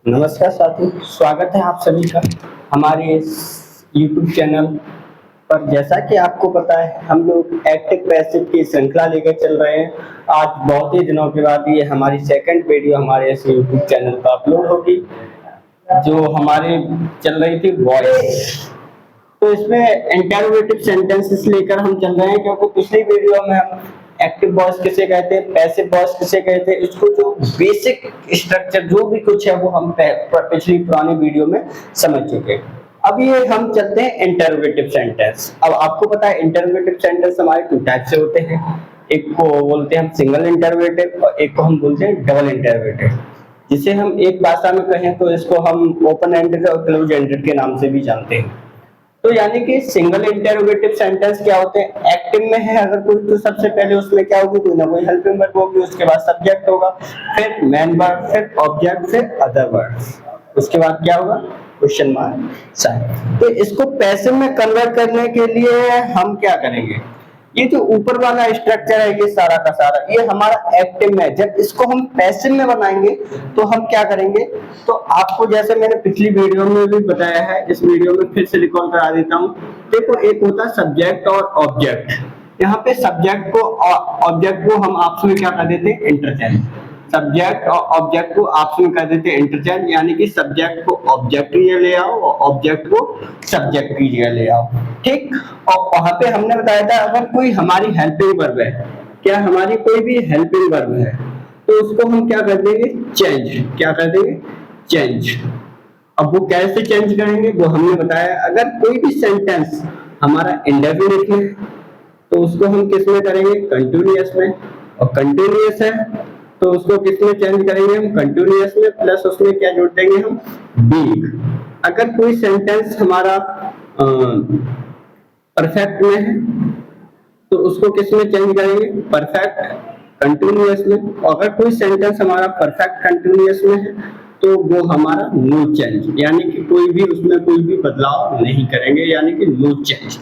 नमस्कार साथियों, स्वागत है आप सभी का हमारे इस यूट्यूब चैनल पर। जैसा कि आपको पता है, हम लोग एक्टिव पैसिव की श्रृंखला लेकर चल रहे हैं। आज बहुत ही दिनों के बाद ये हमारी सेकंड वीडियो हमारे इस यूट्यूब चैनल पर अपलोड होगी, जो हमारी चल रही थी वॉइस। तो इसमें इंटरोगेटिव सेंटेंसेस लेकर हम चल रहे हैं, क्योंकि पिछली वीडियो में हम एक्टिव वॉइस किसे कहते हैं, पैसिव वॉइस किसे कहते हैं, इसको जो बेसिक स्ट्रक्चर जो भी कुछ है वो हम पिछली पुरानी वीडियो में समझ चुके हैं। अब ये हम चलते हैं इंटरोगेटिव सेंटेंस। अब आपको पता है इंटरोगेटिव सेंटेंस हमारे टू टाइप से होते हैं। एक को बोलते हैं हम सिंगल इंटरोगेटिव और एक को हम बोलते हैं डबल इंटरोगेटिव। जिसे हम एक भाषा में कहें तो इसको हम ओपन एंडेड और क्लोज एंडेड के नाम से भी जानते हैं। तो यानी कि सिंगल इंटरोगेटिव सेंटेंस क्या होते हैं, एक्टिव में है अगर कोई तो सबसे पहले उसमें क्या होगी, कोई ना कोई हेल्पिंग वर्ब होगी, उसके बाद सब्जेक्ट होगा, फिर मेन वर्ब, फिर ऑब्जेक्ट, फिर अदर वर्ड्स, उसके बाद क्या होगा, क्वेश्चन मार्क साइन। तो इसको पैसिव में कन्वर्ट करने के लिए हम क्या करेंगे, ये जो ऊपर वाला स्ट्रक्चर है ये सारा का सारा ये हमारा एक्टिव में है। जब इसको हम पैसिव में बनाएंगे तो हम क्या करेंगे, तो आपको जैसे मैंने पिछली वीडियो में भी बताया है, इस वीडियो में फिर से रिकॉल करा देता हूँ। देखो, एक होता है सब्जेक्ट और ऑब्जेक्ट। यहाँ पे सब्जेक्ट को और ऑब्जेक्ट को हम आपस में क्या कर देते हैं, इंटरचेंज। सब्जेक्ट और ऑब्जेक्ट को आपस में कर देते हैं इंटरचेंज, यानी कि सब्जेक्ट को ऑब्जेक्ट की जगह ले आओ और ऑब्जेक्ट को सब्जेक्ट की जगह ले आओ, ठीक। और वहां पे हमने बताया था अगर कोई हमारी हेल्पिंग वर्ब है, क्या हमारी कोई भी हेल्पिंग वर्ब है, तो उसको हम क्या कर देंगे, चेंज। क्या कर देंगे, चेंज। अब वो कैसे चेंज करेंगे वो हमने बताया। अगर कोई भी सेंटेंस हमारा इंडेफिनिट है तो उसको हम किस में करेंगे, कंटिन्यूअस में। और कंटिन्यूअस है तो उसको किस में चेंज करेंगे, हम कंटिन्यूअस में, प्लस उसमें क्या जोड़ देंगे, हम बीइंग। अगर कोई सेंटेंस हमारा परफेक्ट में है तो उसको किस में चेंज करेंगे, परफेक्ट कंटिन्यूअस में। और अगर कोई सेंटेंस हमारा परफेक्ट कंटिन्यूअस में है तो वो हमारा नो चेंज, यानी कि कोई भी उसमें कोई भी बदलाव नहीं करेंगे, यानी कि नो चेंज,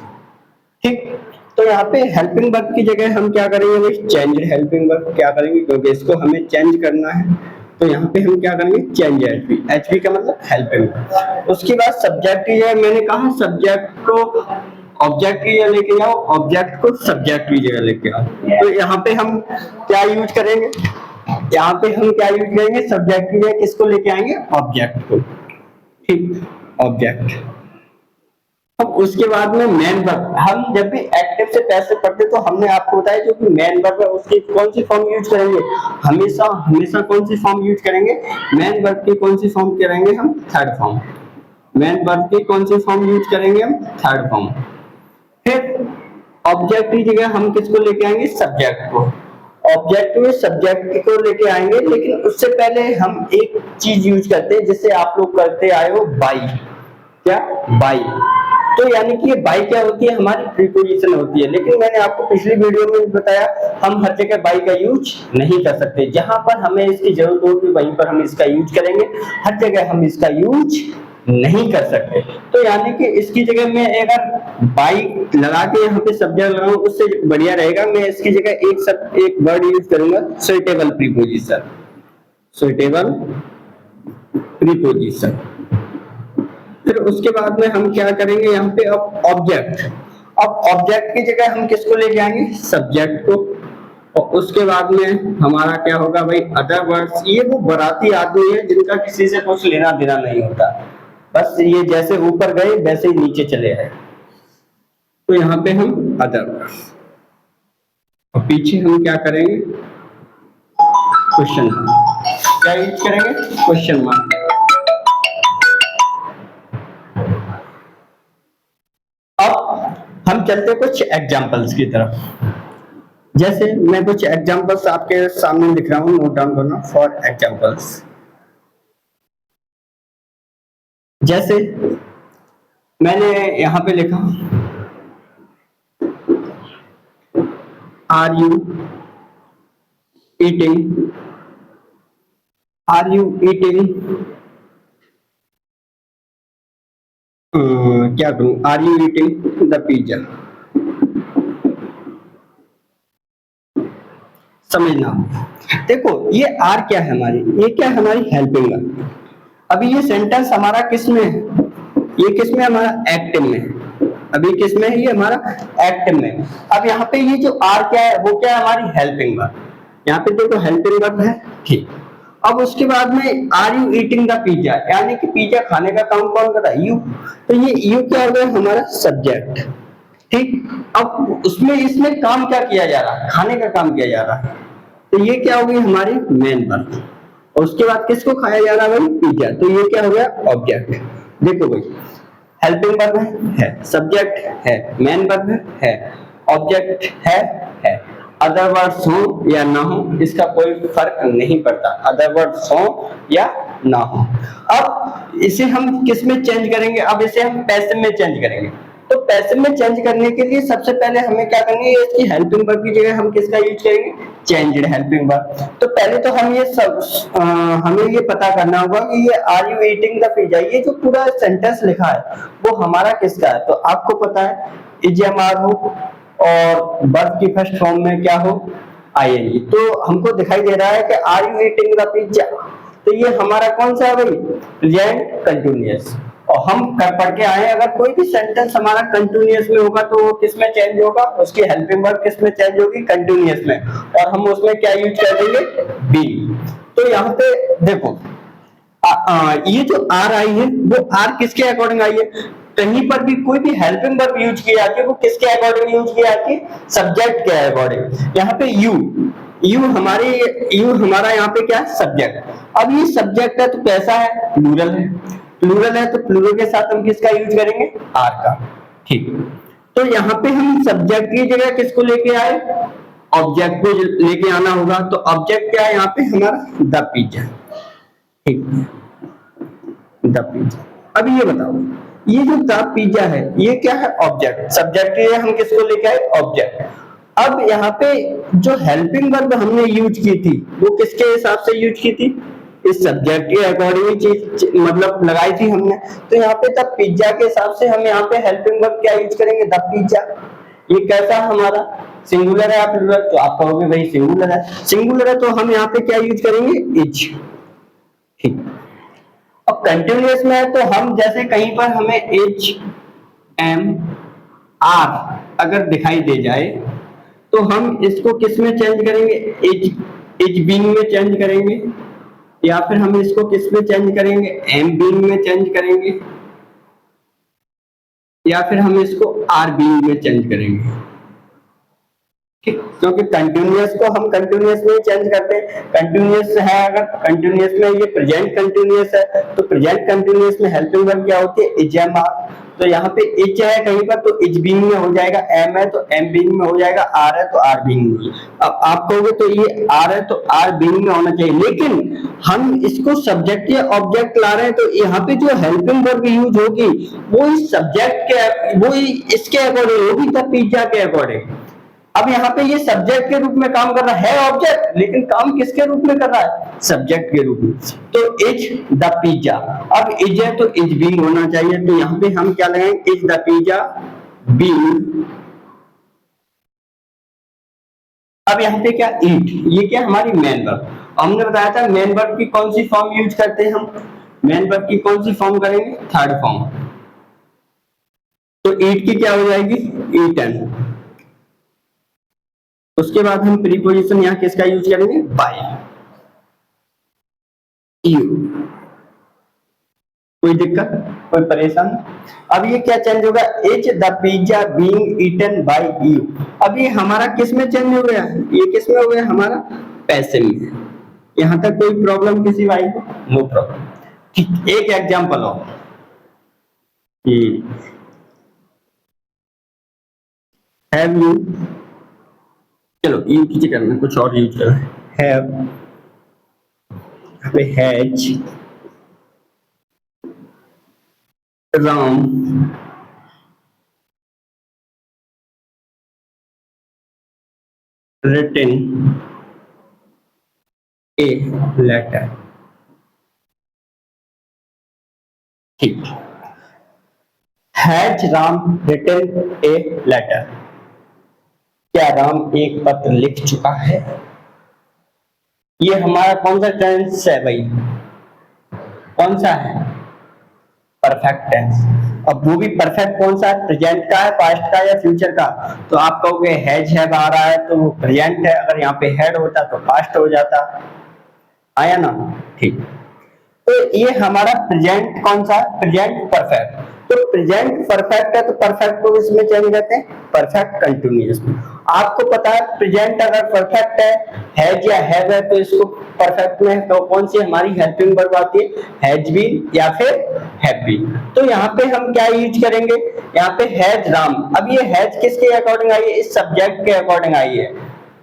ठीक। तो यहाँ पे हेल्पिंग वर्ब की जगह हम क्या करेंगे भाई, चेंज हेल्पिंग वर्ब क्या करेंगे, क्योंकि इसको हमें चेंज करना है। तो यहाँ पे हम क्या करेंगे, चेंज एचवी। एचवी का मतलब हेल्पिंग। उसके बाद सब्जेक्ट की जगह मैंने कहा सब्जेक्ट को ऑब्जेक्ट की जगह लेके जाओ, ऑब्जेक्ट को सब्जेक्ट की जगह लेके आओ। तो यहाँ पे हम क्या यूज करेंगे, यहाँ पे हम क्या यूज करेंगे, सब्जेक्ट की जगह किसको लेके आएंगे, ऑब्जेक्ट को, ठीक, ऑब्जेक्ट। अब उसके बाद में मेन वर्ब। हम जब भी एक्टिव से पैसिव पढ़ते तो हमने आपको बताया जो कि मेन वर्ब है उसकी कौन सी फॉर्म यूज करेंगे, हमेशा हमेशा कौन सी फॉर्म यूज करेंगे, मेन वर्ब की कौन सी फॉर्म करेंगे, हम थर्ड फॉर्म। मेन वर्ब की कौन सी फॉर्म यूज करेंगे, हम थर्ड फॉर्म। फिर ऑब्जेक्ट की जगह हम किसको लेके आएंगे, सब्जेक्ट को। ऑब्जेक्ट में सब्जेक्ट को लेके आएंगे, लेकिन उससे पहले हम एक चीज यूज करते हैं जिससे आप लोग करते आए हो, बाई। क्या, बाई। तो यानी कि ये बाई क्या होती है, हमारी प्रीपोजिशन होती है। लेकिन मैंने आपको पिछली वीडियो में भी बताया हम हर जगह बाई का यूज नहीं कर सकते, जहां पर हमें इसकी जरूरत होगी वहीं पर हम इसका यूज करेंगे, हर जगह हम इसका यूज नहीं कर सकते। तो यानी कि इसकी जगह मैं अगर बाई लगा के यहाँ पे सब्जेक्ट लगाऊं उससे बढ़िया रहेगा, मैं इसकी जगह एक वर्ड यूज करूंगा, सुइटेबल प्रीपोजिशन। Suitable preposition. फिर उसके बाद में हम क्या करेंगे, यहाँ पे अब ऑब्जेक्ट। अब ऑब्जेक्ट की जगह हम किसको लेके आएंगे, सब्जेक्ट को। और उसके बाद में हमारा क्या होगा भाई, अदर वर्ड्स। ये वो बराती आदमी है जिनका किसी से कुछ लेना देना नहीं होता, बस ये जैसे ऊपर गए वैसे ही नीचे चले आए। तो यहाँ पे हम अदर वर्ड्स, और पीछे हम क्या करेंगे, क्वेश्चन मार्क। क्या यूज करेंगे, क्वेश्चन मार्क। अब हम चलते कुछ एग्जांपल्स की तरफ। जैसे मैं कुछ एग्जांपल्स आपके सामने लिख रहा हूं, नोट डाउन करना, फॉर एग्जांपल्स। जैसे मैंने यहां पे लिखा, are you eating, are you eating, क्या करूं, are you eating the pizza. समझना, देखो ये आर क्या है हमारी, ये क्या है हमारी हेल्पिंग वर्ब। अभी ये सेंटेंस हमारा किस में है? ये किस में? हमारा एक्टिव में। अभी किस में है? ये हमारा एक्टिव में। अब यहाँ पे ये जो आर क्या है, वो क्या है? हमारी हेल्पिंग वर्ब। यहाँ पे देखो हेल्पिंग वर्ब है, ठीक। अब उसके बाद में are you eating the pizza, यानी कि पिज्जा खाने का काम कौन कर रहा है? यू। तो ये यू क्या हो गया? हमारा सब्जेक्ट, ठीक। अब उसमें इसमें काम क्या किया जा रहा है? खाने का काम किया जा रहा है। तो ये क्या हो गई? हमारी मेन वर्ब। और उसके बाद किसको खाया जा रहा है? भाई पिज्जा। तो ये क्या हो गया? ऑब्जेक्ट। देखो भाई, हेल्पिंग वर्ब है, सब्जेक्ट है, मेन वर्ब है, ऑब्जेक्ट है। अदर वर्ड्स हो या ना हो इसका कोई फर्क नहीं पड़ता, अदर वर्ड्स हो या ना हो। अब इसे हम किस में चेंज करेंगे? अब इसे हम पैसिव में चेंज करेंगे। तो पैसिव में चेंज करने के लिए सबसे पहले हमें क्या करनी है? इसकी हेल्पिंग वर्ब की जगह हम किसका यूज करेंगे? Changed helping verb. तो पहले तो हम ये सब हमें ये पता करना होगा कि ये are you eating the pizza, ये जो पूरा सेंटेंस लिखा है वो हमारा किसका है? तो आपको पता है इज एम आर हो और वर्ब की फर्स्ट फॉर्म में क्या हो? आईएनजी। तो हमको दिखाई दे रहा है कि are you eating the pizza, तो ये हमारा कौन सा है भाई? Present continuous. और हम कर पढ़ के आए, अगर कोई भी सेंटेंस हमारा कंटिन्यूअस में होगा तो वो किस में चेंज होगा? उसकी हेल्पिंग वर्ब किस में चेंज होगी? कंटिन्यूअस में। और हम उसमें क्या यूज कर देंगे? बी। तो यहाँ पे देखो ये जो आर आई है वो आर किसके अकॉर्डिंग आई है? कहीं पर भी कोई भी हेल्पिंग वर्ब यूज की जाती है वो किसके अकॉर्डिंग यूज की जाती है? सब्जेक्ट के अकॉर्डिंग। यहाँ पे यू, यू हमारा यहाँ पे क्या है? सब्जेक्ट। अब ये सब्जेक्ट है तो कैसा है? प्लूरल है। प्लूरल है तो प्लूरल के साथ हम किसका यूज करेंगे? आर का, ठीक। तो यहाँ पे हम सब्जेक्ट की जगह किसको लेके आए? ऑब्जेक्ट को लेके आना होगा। तो ऑब्जेक्ट क्या है यहाँ पे? हमारा द पिज्जा, ठीक, द पिज्जा। अब ये बताओ, ये जो द पिज्जा है ये क्या है? ऑब्जेक्ट। सब्जेक्ट के लिए हम किसको लेके आए? ऑब्जेक्ट। अब यहाँ पे जो हेल्पिंग वर्ब हमने यूज की थी वो किसके हिसाब से यूज की थी? इस सब्जेक्ट के अकॉर्डिंग चीज मतलब लगाई थी हमने। तो यहाँ पे द पिज्जा के हिसाब से हम यहाँ पे हेल्पिंग वर्ब क्या यूज करेंगे? The pizza. ये कैसा हमारा? सिंगुलर है या प्लूरल? तो आप कहोगे भाई सिंगुलर है। सिंगुलर है तो हम यहाँ पे क्या यूज करेंगे? इज, ठीक। अब कंटिन्यूअस में है तो हम जैसे कहीं पर हमें एच एम आर अगर दिखाई दे जाए तो हम इसको किस में चेंज करेंगे? एच, एच बीइंग में चेंज करेंगे, या फिर हम इसको किस में चेंज करेंगे? एम बीइंग में चेंज करेंगे, या फिर हम इसको आर बीइंग में चेंज करेंगे, ठीक। क्योंकि कंटिन्यूअस को हम कंटिन्यूअस में चेंज करते हैं। कंटिन्यूअस है, अगर कंटिन्यूअस में ये प्रेजेंट कंटिन्यूअस है तो प्रेजेंट कंटिन्यूअस में हेल्पिंग वर्ब क्या होती है? Is am are. तो यहाँ पे इज है कहीं पर तो इज बीइंग में हो जाएगा, एम है तो एम बीइंग में हो जाएगा, आर है तो आर बीइंग में। अब आप कहोगे तो ये आर है तो आर बीइंग में होना चाहिए, लेकिन हम इसको सब्जेक्ट या ऑब्जेक्ट ला रहे हैं तो यहाँ पे जो हेल्पिंग वर्ब यूज होगी वो इस सब्जेक्ट के, वो इसके अकॉर्डिंग होगी, द पिज्जा के अकॉर्डिंग। अब यहाँ पे ये सब्जेक्ट के रूप में काम कर रहा है ऑब्जेक्ट, लेकिन काम किसके रूप में कर रहा है? सब्जेक्ट के रूप में। तो इज द पिज्जा। अब इज है तो इज बीइंग होना चाहिए, तो यहाँ पे हम क्या लगाएंगे? Is the pizza being. अब यहाँ पे क्या? ईट, ये क्या हमारी मेन वर्ब। हमने बताया था मेन वर्ब की कौन सी फॉर्म यूज करते हैं हम? मेन वर्ब की कौन सी फॉर्म करेंगे? Third form. तो ईट की क्या हो जाएगी? ईटन। उसके बाद हम प्रीपोजिशन यहाँ किसका यूज करेंगे? By, you. कोई दिक्कत, कोई परेशान? अब ये क्या चेंज होगा? Is the pizza being eaten by you. अब ये हमारा किस में चेंज हो गया? ये किस में हो गया? हमारा पैसिव में। यहाँ तक कोई प्रॉब्लम किसी भाई को? नो प्रॉब्लम, ठीक। एक एग्जांपल हो, हैव यू, चलो यू की जगह में कुछ और यूज करें, have, has, Ram, written a letter, ठीक। Has Ram written a letter, क्या राम एक पत्र लिख चुका है? ये हमारा कौन सा टेंस है भाई? कौन सा है? Perfect tense. अब वो भी परफेक्ट कौन सा है? प्रेजेंट का है, पास्ट का या फ्यूचर का? तो आप कहोगे हैज हैव आ रहा है तो वो प्रेजेंट है, अगर यहाँ पे हैड होता तो पास्ट हो जाता। आया ना? ठीक। तो ये हमारा प्रेजेंट कौन सा है? Present perfect. तो प्रेजेंट परफेक्ट है तो परफेक्ट को इसमें चेंज करते हैं परफेक्ट कंटिन्यूअस में। आपको पता है प्रेजेंट अगर परफेक्ट हैज या हैव है तो इसको परफेक्ट में तो कौन सी हमारी हेल्पिंग वर्ब आती है? हैज बीन या फिर हैव बीन। तो यहाँ पे हम क्या यूज करेंगे? यहाँ पे हैज राम। अब ये हैज किसके अकॉर्डिंग आई है? इस सब्जेक्ट के अकॉर्डिंग आई है।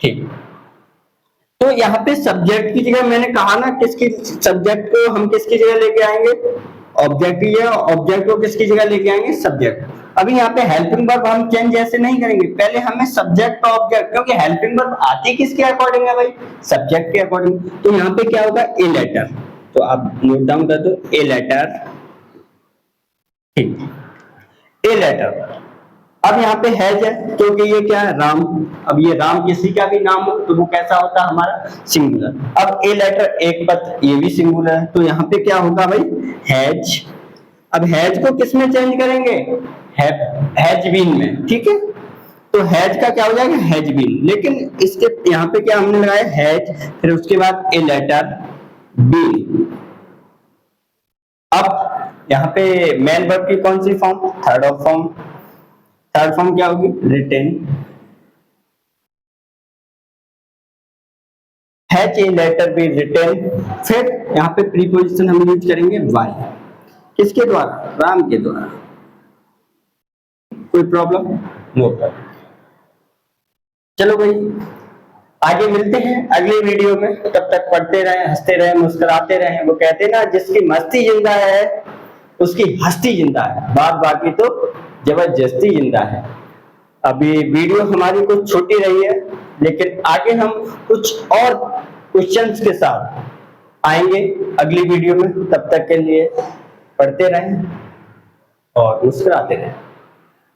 ठीक। तो यहाँ पे सब्जेक्ट की जगह मैंने कहा ना किसकी, सब्जेक्ट को हम किसकी जगह लेके आएंगे? ऑब्जेक्ट की जगह। ऑब्जेक्ट को किसकी जगह लेके आएंगे? सब्जेक्ट। अभी यहाँ पे हेल्पिंग वर्ब हम चेंज ऐसे नहीं करेंगे, पहले हमें सब्जेक्ट और ऑब्जेक्ट, क्योंकि हेल्पिंग वर्ब आती किसके अकॉर्डिंग है भाई? सब्जेक्ट के अकॉर्डिंग। तो यहाँ पे क्या होगा? A letter. तो आप नोट डाउन कर दो, ए लेटर। ठीक, ए लेटर। अब यहाँ पे हैज है क्योंकि ये क्या है? राम। अब ये राम किसी का भी नाम हो तो वो कैसा होता है? हमारा सिंगुलर। अब ए लेटर एक पद, ये भी सिंगुलर है, तो यहाँ पे क्या होगा भाई? हैज। अब हैज को किस में चेंज करेंगे? हैज बीन में। ठीक है, तो हैज का क्या हो जाएगा? Has been. लेकिन इसके यहाँ पे क्या हमने लगाया? हैज, फिर उसके बाद ए लेटर बीन। अब यहाँ पे मेन वर्ब की कौन सी form? Third of form. Third form क्या होगी? Written. Has a letter be written. फिर यहाँ पे प्रीपोजिशन हम यूज करेंगे वाई। किसके द्वारा? राम के द्वारा। कोई प्रॉब्लम? No problem. चलो भाई आगे मिलते हैं अगली वीडियो में, तब तक पढ़ते रहें, हंसते रहें, मुस्कुराते रहें। वो कहते हैं ना जिसकी मस्ती जिंदा है उसकी हस्ती जिंदा है, बात बाकी तो जबरदस्ती जिंदा है। अभी वीडियो हमारी कुछ छोटी रही है लेकिन आगे हम कुछ और क्वेश्चंस के साथ आएंगे अगली वीडियो में। तब तक के लिए पढ़ते रहें और मुस्कुराते रहें।